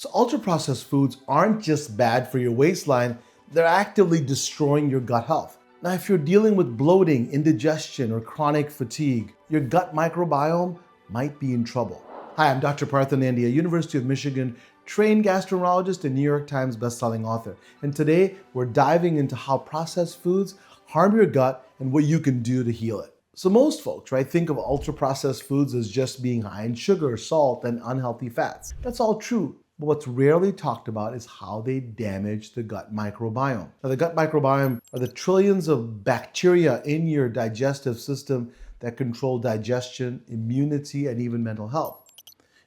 So ultra-processed foods aren't just bad for your waistline, they're actively destroying your gut health. Now, if you're dealing with bloating, indigestion, or chronic fatigue, your gut microbiome might be in trouble. Hi, I'm Dr. Partha Nandi, a University of Michigan trained gastroenterologist and New York Times bestselling author. And today, we're diving into how processed foods harm your gut and what you can do to heal it. So most folks, right, think of ultra-processed foods as just being high in sugar, salt, and unhealthy fats. That's all true. But what's rarely talked about is how they damage the gut microbiome. Now, the gut microbiome are the trillions of bacteria in your digestive system that control digestion, immunity, and even mental health.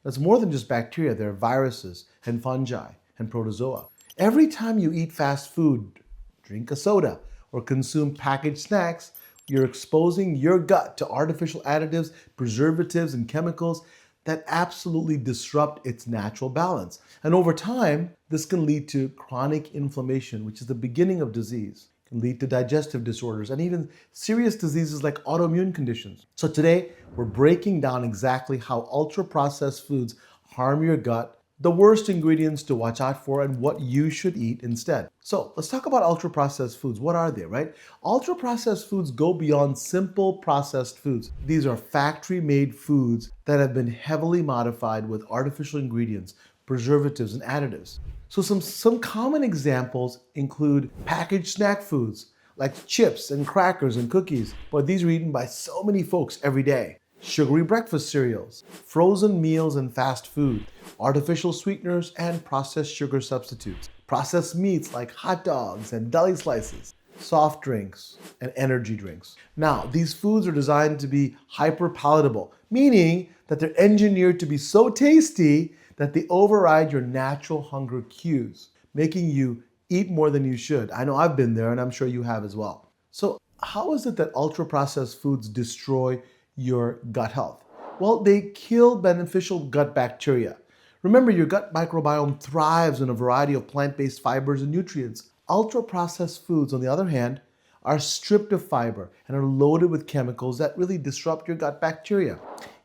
It's more than just bacteria. There are viruses and fungi and protozoa. Every time you eat fast food, drink a soda, or consume packaged snacks, you're exposing your gut to artificial additives, preservatives, and chemicals that absolutely disrupt its natural balance. And over time, this can lead to chronic inflammation, which is the beginning of disease. It can lead to digestive disorders and even serious diseases like autoimmune conditions. So today, we're breaking down exactly how ultra-processed foods harm your gut, the worst ingredients to watch out for, and what you should eat instead. So let's talk about ultra-processed foods. What are they, right? Ultra-processed foods go beyond simple processed foods. These are factory-made foods that have been heavily modified with artificial ingredients, preservatives, and additives. So some common examples include packaged snack foods like chips and crackers and cookies, but these are eaten by so many folks every day. Sugary breakfast cereals, frozen meals and fast food, artificial sweeteners, and processed sugar substitutes, processed meats like hot dogs and deli slices, soft drinks, and energy drinks. Now, these foods are designed to be hyper palatable, meaning that they're engineered to be so tasty that they override your natural hunger cues, making you eat more than you should. I know I've been there, and I'm sure you have as well. So how is it that ultra-processed foods destroy your gut health? Well, they kill beneficial gut bacteria. Remember, your gut microbiome thrives on a variety of plant-based fibers and nutrients. Ultra-processed foods, on the other hand, are stripped of fiber and are loaded with chemicals that really disrupt your gut bacteria.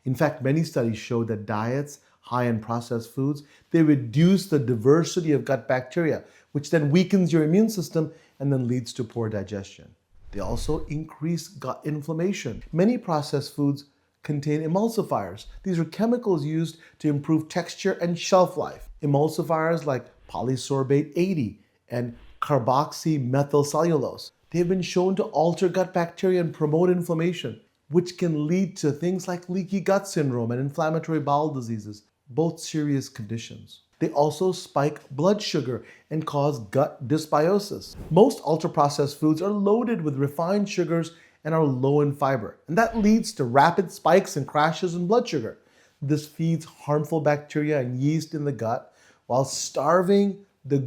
In fact, many studies show that diets high in processed foods, they reduce the diversity of gut bacteria, which then weakens your immune system and then leads to poor digestion. They also increase gut inflammation. Many processed foods contain emulsifiers. These are chemicals used to improve texture and shelf life. Emulsifiers like polysorbate 80 and carboxymethylcellulose. They have been shown to alter gut bacteria and promote inflammation, which can lead to things like leaky gut syndrome and inflammatory bowel diseases, both serious conditions. They also spike blood sugar and cause gut dysbiosis. Most ultra-processed foods are loaded with refined sugars and are low in fiber, and that leads to rapid spikes and crashes in blood sugar. This feeds harmful bacteria and yeast in the gut while starving the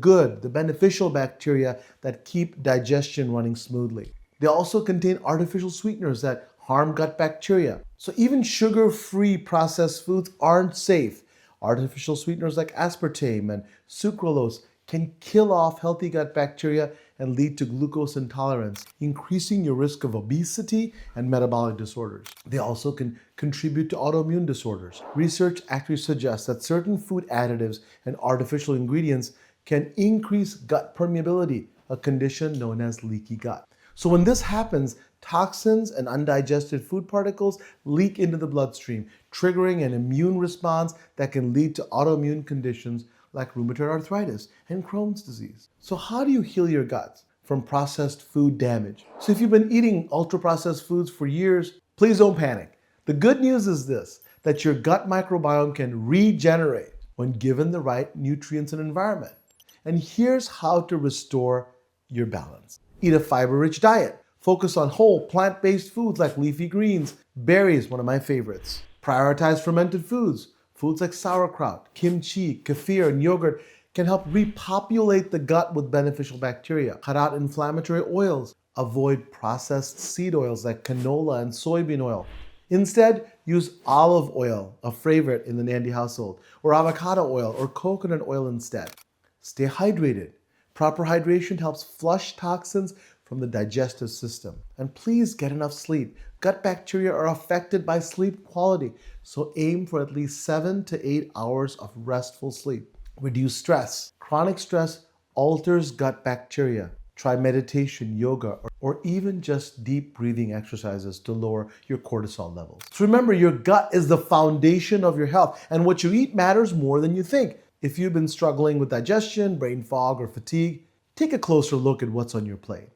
beneficial bacteria that keep digestion running smoothly. They also contain artificial sweeteners that harm gut bacteria. So even sugar-free processed foods aren't safe. Artificial sweeteners like aspartame and sucralose can kill off healthy gut bacteria and lead to glucose intolerance, increasing your risk of obesity and metabolic disorders. They also can contribute to autoimmune disorders. Research actually suggests that certain food additives and artificial ingredients can increase gut permeability, a condition known as leaky gut. So when this happens, toxins and undigested food particles leak into the bloodstream, triggering an immune response that can lead to autoimmune conditions like rheumatoid arthritis and Crohn's disease. So how do you heal your gut from processed food damage? So if you've been eating ultra-processed foods for years, please don't panic. The good news is this, that your gut microbiome can regenerate when given the right nutrients and environment. And here's how to restore your balance. Eat a fiber-rich diet. Focus on whole plant-based foods like leafy greens, berries, one of my favorites. Prioritize fermented foods. Foods like sauerkraut, kimchi, kefir, and yogurt can help repopulate the gut with beneficial bacteria. Cut out inflammatory oils. Avoid processed seed oils like canola and soybean oil. Instead, use olive oil, a favorite in the Nandi household, or avocado oil or coconut oil instead. Stay hydrated. Proper hydration helps flush toxins from the digestive system. And please get enough sleep. Gut bacteria are affected by sleep quality, so aim for at least 7 to 8 hours of restful sleep. Reduce stress. Chronic stress alters gut bacteria. Try meditation, yoga, or even just deep breathing exercises to lower your cortisol levels. So remember, your gut is the foundation of your health, and what you eat matters more than you think. If you've been struggling with digestion, brain fog, or fatigue, take a closer look at what's on your plate.